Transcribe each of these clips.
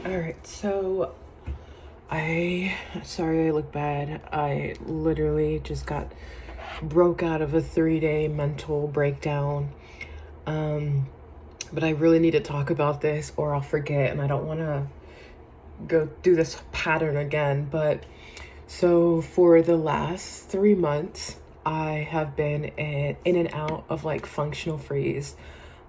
All right, so sorry I look bad. I literally just got broke out of a 3-day mental breakdown. But I really need to talk about this or I'll forget, and I don't want to go through this pattern again. But so for the last 3 months, I have been in and out of like functional freeze.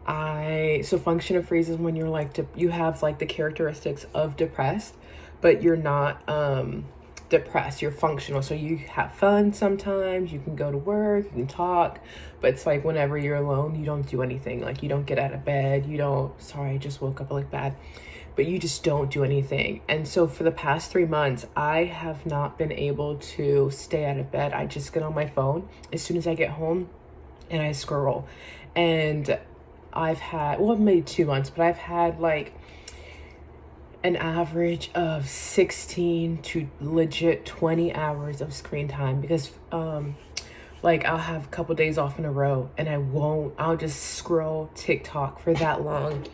So functional freeze is when you're like you have like the characteristics of depressed, but you're not depressed. You're functional, so you have fun sometimes. You can go to work, you can talk, but it's like whenever you're alone, you don't do anything. Like you don't get out of bed. You don't. Sorry, I just woke up like bad. But you just don't do anything. And so for the past 3 months, I have not been able to stay out of bed. I just get on my phone as soon as I get home and I scroll. And I've had, well, maybe 2 months, but I've had like an average of 16 to legit 20 hours of screen time because like I'll have a couple days off in a row and I'll just scroll TikTok for that long.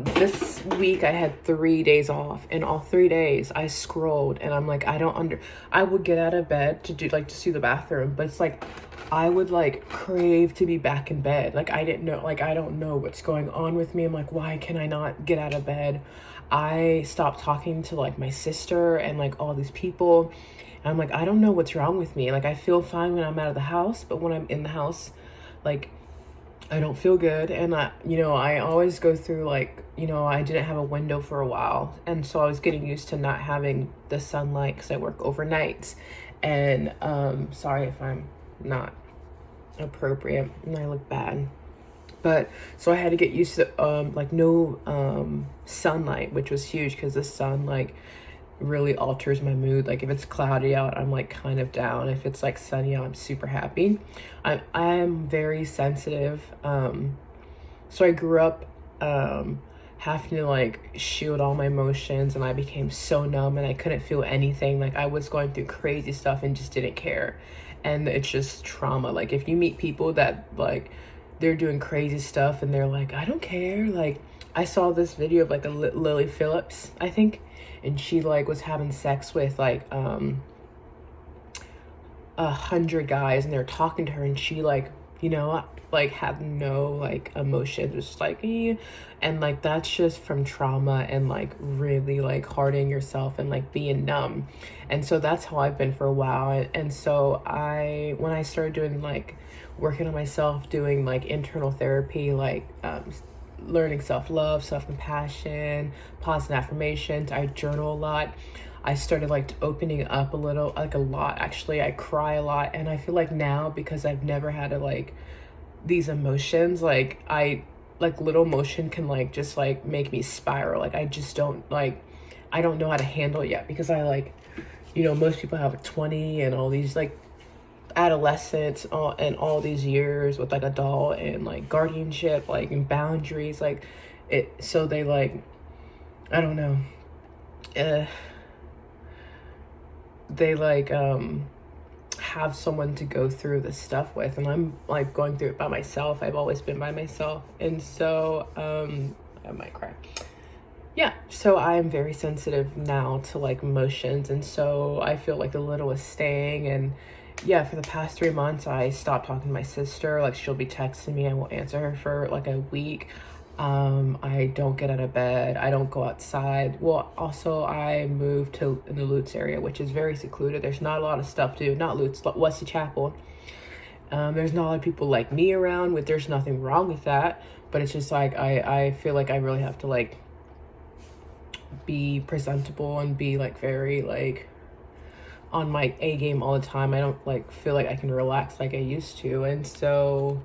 This week I had 3 days off, and all 3 days I scrolled, and I'm like, I would get out of bed to see the bathroom, but it's like I would like crave to be back in bed. Like I don't know what's going on with me. I'm like, why can I not get out of bed? I stopped talking to like my sister and like all these people. And I'm like, I don't know what's wrong with me. Like I feel fine when I'm out of the house, but when I'm in the house, like I don't feel good. And I always go through like, I didn't have a window for a while. And so I was getting used to not having the sunlight because I work overnights. And sorry if I'm not appropriate and I look bad. But so I had to get used to like no sunlight, which was huge because the sun like really alters my mood. Like if it's cloudy out, I'm like kind of down. If it's like sunny out, I'm super happy. I'm very sensitive. So I grew up having to like shield all my emotions, and I became so numb and I couldn't feel anything. Like I was going through crazy stuff and just didn't care. And it's just trauma. Like if you meet people that like they're doing crazy stuff and they're like, I don't care. Like I saw this video of like a Lily Phillips, I think, and she like was having sex with like 100 guys, and they're talking to her, and she like like had no like emotion, just like and like that's just from trauma and like really like hardening yourself and like being numb. And so that's how I've been for a while. And so when I started doing like working on myself, doing like internal therapy, like learning self-love, self-compassion, positive affirmations, I journal a lot. I started like opening up a little, like a lot actually. I cry a lot, and I feel like now, because I've never had to like these emotions, like I like little emotion can like just like make me spiral. Like I just don't like, I don't know how to handle it yet, because I like, most people have 20 and all these like adolescence and all these years with like adult and like guardianship, like and boundaries, like it, so they like, I don't know, they like have someone to go through this stuff with, and I'm like going through it by myself. I've always been by myself. And so I might cry. Yeah, so I am very sensitive now to like emotions, and so I feel like the little is staying. And yeah, for the past 3 months I stopped talking to my sister. Like she'll be texting me, I won't answer her for like a week. I don't get out of bed. I don't go outside. Well, also I moved to in the Lutz area, which is very secluded. There's not a lot of stuff to do. Not Lutz, Wesley Chapel. There's not a lot of people like me around. There's nothing wrong with that, but it's just like I feel like I really have to like be presentable and be like very like on my A game all the time. I don't like feel like I can relax like I used to. And so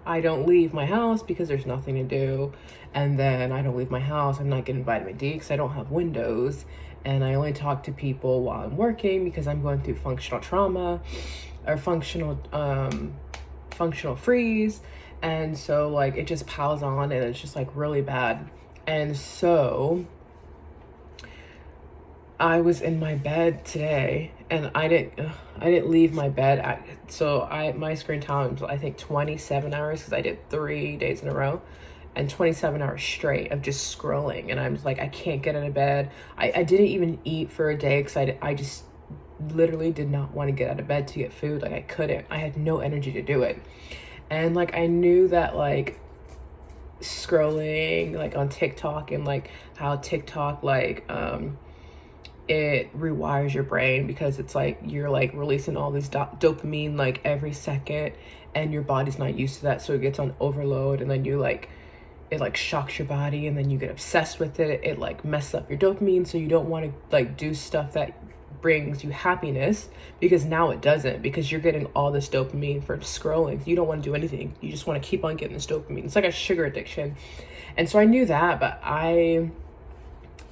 I don't leave my house because there's nothing to do. And then I don't leave my house, I'm not getting vitamin D because I don't have windows. And I only talk to people while I'm working because I'm going through functional trauma or functional freeze. And so like it just piles on, and it's just like really bad. And so I was in my bed today, and I didn't leave my bed. My screen time was I think 27 hours because I did 3 days in a row. and 27 hours straight of just scrolling. And I'm just like, I can't get out of bed. I didn't even eat for a day because I just literally did not want to get out of bed to get food. Like I couldn't. I had no energy to do it. And like I knew that like scrolling like on TikTok and like how TikTok like it rewires your brain because it's like you're like releasing all this dopamine like every second, and your body's not used to that, so it gets on overload, and then you like it like shocks your body, and then you get obsessed with it. It like messes up your dopamine, so you don't want to like do stuff that brings you happiness, because now it doesn't, because you're getting all this dopamine from scrolling. You don't want to do anything, you just want to keep on getting this dopamine. It's like a sugar addiction. And so I knew that, but I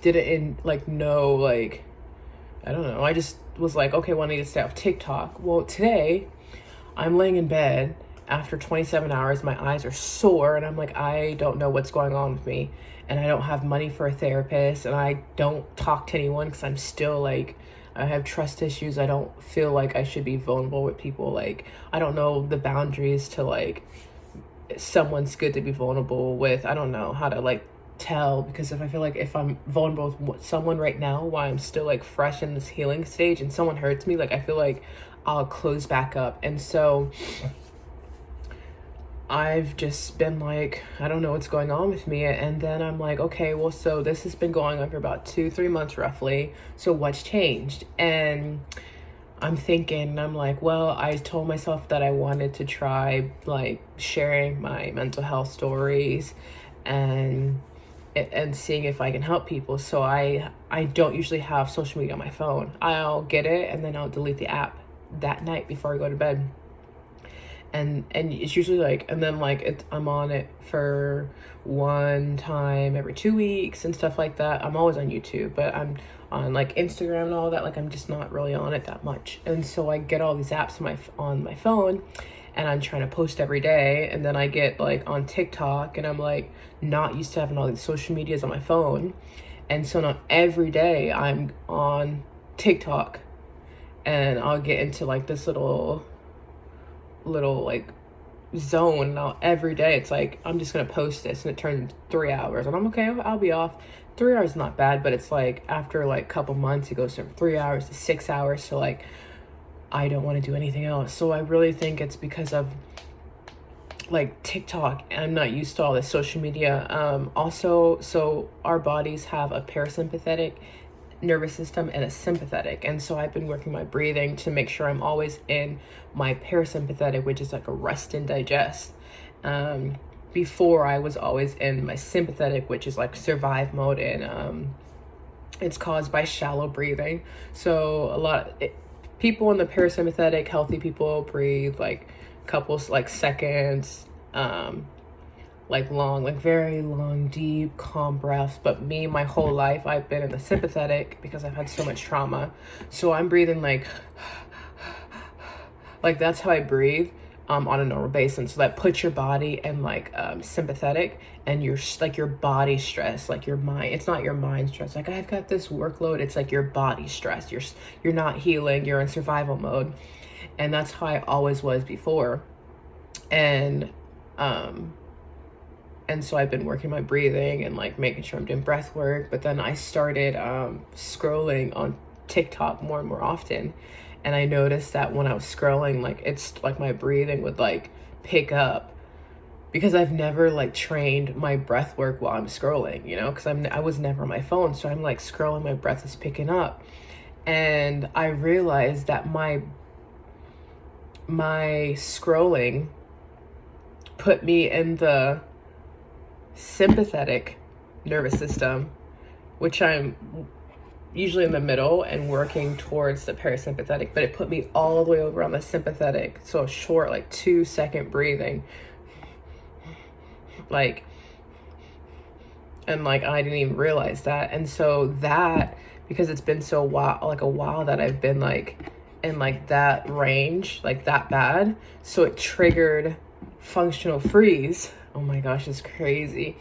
didn't like know, like I don't know, I just was like, okay, well, I need to stay off TikTok. Well, today I'm laying in bed after 27 hours, my eyes are sore, and I'm like, I don't know what's going on with me, and I don't have money for a therapist, and I don't talk to anyone because I'm still like, I have trust issues. I don't feel like I should be vulnerable with people. Like, I don't know the boundaries to like, someone's good to be vulnerable with. I don't know how to like tell, because if I feel like if I'm vulnerable with someone right now while I'm still like fresh in this healing stage and someone hurts me, like I feel like I'll close back up. And so I've just been like, I don't know what's going on with me. And then I'm like, okay, well, so this has been going on for about 2-3 months roughly. So what's changed? And I'm thinking, I'm like, well, I told myself that I wanted to try like sharing my mental health stories and seeing if I can help people. So I don't usually have social media on my phone. I'll get it and then I'll delete the app that night before I go to bed. And it's usually like, and then like I'm on it for one time every 2 weeks and stuff like that. I'm always on YouTube, but I'm on like Instagram and all that. Like I'm just not really on it that much. And so I get all these apps on my phone, and I'm trying to post every day. And then I get like on TikTok, and I'm like not used to having all these social medias on my phone. And so now every day I'm on TikTok, and I'll get into like this little like zone. Now every day it's like I'm just gonna post this, and it turns into 3 hours, and I'm okay, I'll be off. 3 hours is not bad, but it's like after like a couple months it goes from 3 hours to 6 hours, so like I don't want to do anything else. So I really think it's because of like TikTok. I'm not used to all this social media. Also, so our bodies have a parasympathetic nervous system and a sympathetic, and so I've been working my breathing to make sure I'm always in my parasympathetic, which is like a rest and digest. Before I was always in my sympathetic, which is like survive mode, and it's caused by shallow breathing. So people in the parasympathetic, healthy people, breathe like couples like seconds, like long, like very long, deep, calm breaths. But me, my whole life, I've been in the sympathetic because I've had so much trauma. So I'm breathing like that's how I breathe on a normal basis. And so that puts your body in like sympathetic, and you're like your body stress, like your mind. It's not your mind stress. Like I've got this workload. It's like your body stress. You're not healing. You're in survival mode, and that's how I always was before. And so I've been working my breathing and like making sure I'm doing breath work. But then I started scrolling on TikTok more and more often. And I noticed that when I was scrolling, like it's like my breathing would like pick up, because I've never like trained my breath work while I'm scrolling, you know, because I was never on my phone. So I'm like scrolling, my breath is picking up. And I realized that my scrolling put me in the sympathetic nervous system, which I'm usually in the middle and working towards the parasympathetic, but it put me all the way over on the sympathetic. So short, like 2-second breathing, like, and like I didn't even realize that. And so that, because it's been a while that I've been like in like that range, like that bad, so it triggered functional freeze. Oh my gosh, it's crazy.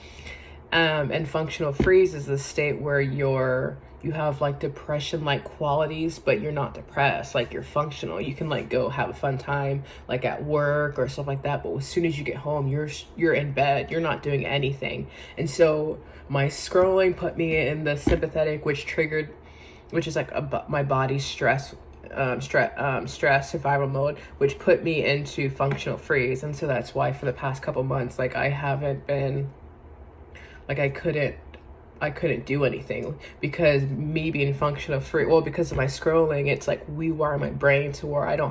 And functional freeze is the state where you have like depression like qualities, but you're not depressed. Like you're functional. You can like go have a fun time like at work or stuff like that. But as soon as you get home, you're in bed. You're not doing anything. And so my scrolling put me in the sympathetic, which is like my body's stress survival mode, which put me into functional freeze. And so that's why for the past couple months, like I haven't been, like I couldn't do anything, because me being functional free, well, because of my scrolling, it's like rewire my brain to where I don't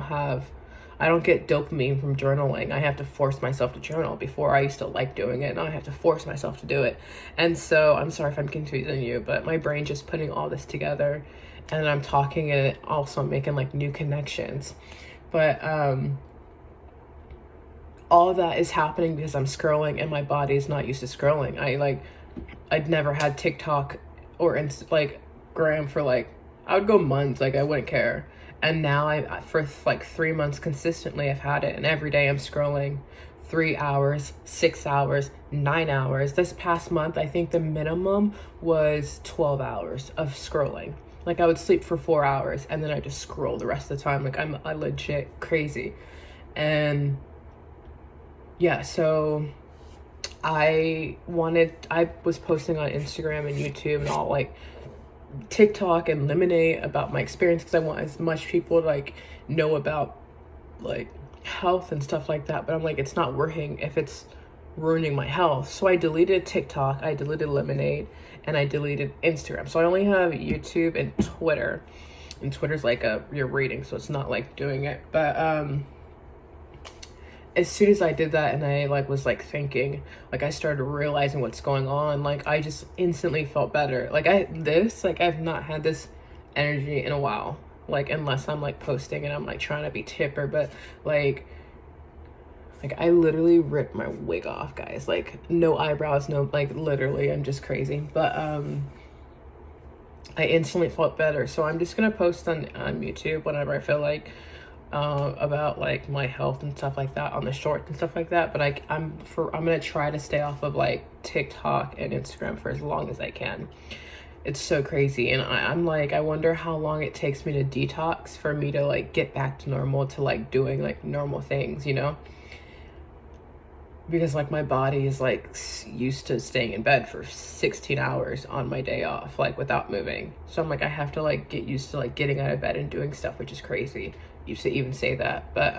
get dopamine from journaling. I have to force myself to journal. Before I used to like doing it, now I have to force myself to do it. And so I'm sorry if I'm confusing you, but my brain just putting all this together, and I'm talking and also making like new connections. But all of that is happening because I'm scrolling and my body is not used to scrolling. I'd never had TikTok or like Gram for like, I would go months, like I wouldn't care. And now for like 3 months consistently, I've had it. And every day I'm scrolling 3 hours, 6 hours, 9 hours. This past month, I think the minimum was 12 hours of scrolling. Like I would sleep for 4 hours and then I just scroll the rest of the time. Like I legit crazy. And yeah, so I was posting on Instagram and YouTube and all like TikTok and Lemonade about my experience, because I want as much people to like know about like health and stuff like that. But I'm like, it's not working if it's ruining my health. So I deleted TikTok, I deleted Lemonade, and I deleted Instagram. So I only have YouTube and Twitter. And Twitter's like your rating, so it's not like doing it. But as soon as I did that and I like was like thinking, like I started realizing what's going on, like I just instantly felt better. Like I've not had this energy in a while, like unless I'm like posting and I'm like trying to be tipper. But like I literally ripped my wig off, guys. Like no eyebrows, no, like literally I'm just crazy. But I instantly felt better. So I'm just gonna post on YouTube whenever I feel like about like my health and stuff like that on the shorts and stuff like that. But I'm gonna try to stay off of like TikTok and Instagram for as long as I can. It's so crazy. And I'm like, I wonder how long it takes me to detox for me to like get back to normal, to like doing like normal things, you know? Because like my body is like used to staying in bed for 16 hours on my day off, like without moving. So I'm like, I have to like get used to like getting out of bed and doing stuff, which is crazy. Used to even say that, but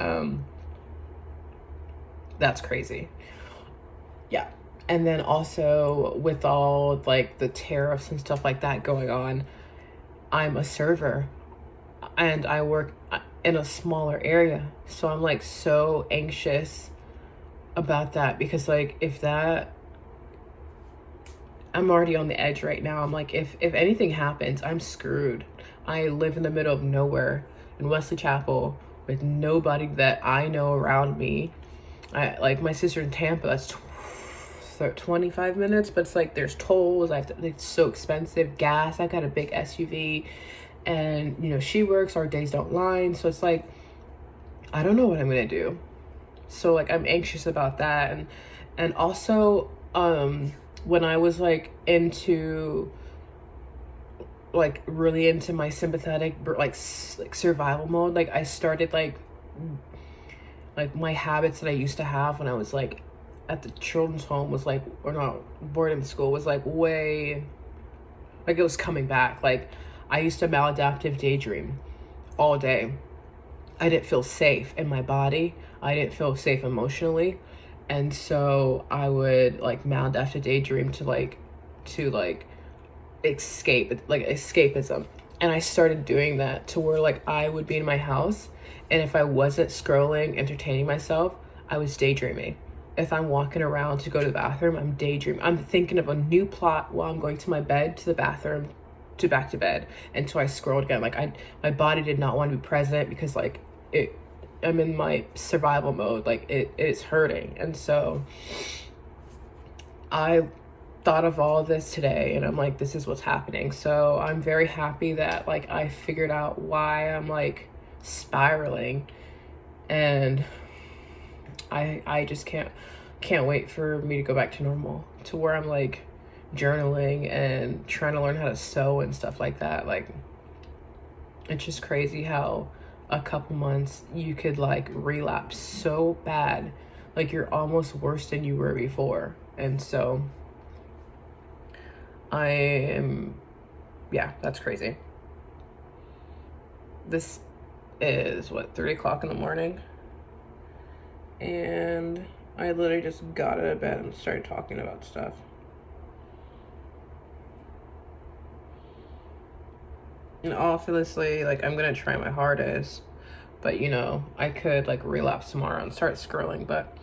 that's crazy. Yeah. And then also with all like the tariffs and stuff like that going on, I'm a server and I work in a smaller area. So I'm like so anxious about that, because like I'm already on the edge right now. I'm like, if anything happens, I'm screwed. I live in the middle of nowhere in Wesley Chapel with nobody that I know around me. I like my sister in Tampa, that's 25 minutes, but it's like there's tolls. It's so expensive. Gas. I've got a big SUV, and you know she works. Our days don't line, so it's like I don't know what I'm gonna do. So like I'm anxious about that. And also when I was like really into my sympathetic like survival mode, like I started like my habits that I used to have when I was like at the children's home was like, or not, boarding school was like way, like it was coming back. Like I used to maladaptive daydream all day. I didn't feel safe in my body. I didn't feel safe emotionally. And so I would like maladaptive daydream to escape, like escapism. And I started doing that to where like I would be in my house, and if I wasn't scrolling, entertaining myself, I was daydreaming. If I'm walking around to go to the bathroom, I'm daydreaming. I'm thinking of a new plot while I'm going to my bed, to the bathroom, to back to bed, until I scrolled again. Like my body did not want to be present, because like I'm in my survival mode. Like it is hurting. And so I thought of all of this today, and I'm like, this is what's happening. So I'm very happy that like I figured out why I'm like spiraling, and I just can't wait for me to go back to normal, to where I'm like journaling and trying to learn how to sew and stuff like that. Like, it's just crazy how a couple months you could like relapse so bad, like you're almost worse than you were before. And so yeah, that's crazy. This is what, 3 o'clock in the morning, and I literally just got out of bed and started talking about stuff. And obviously, like, I'm gonna try my hardest, but you know, I could like relapse tomorrow and start scrolling, but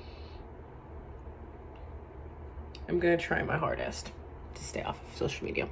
I'm gonna try my hardest to stay off of social media.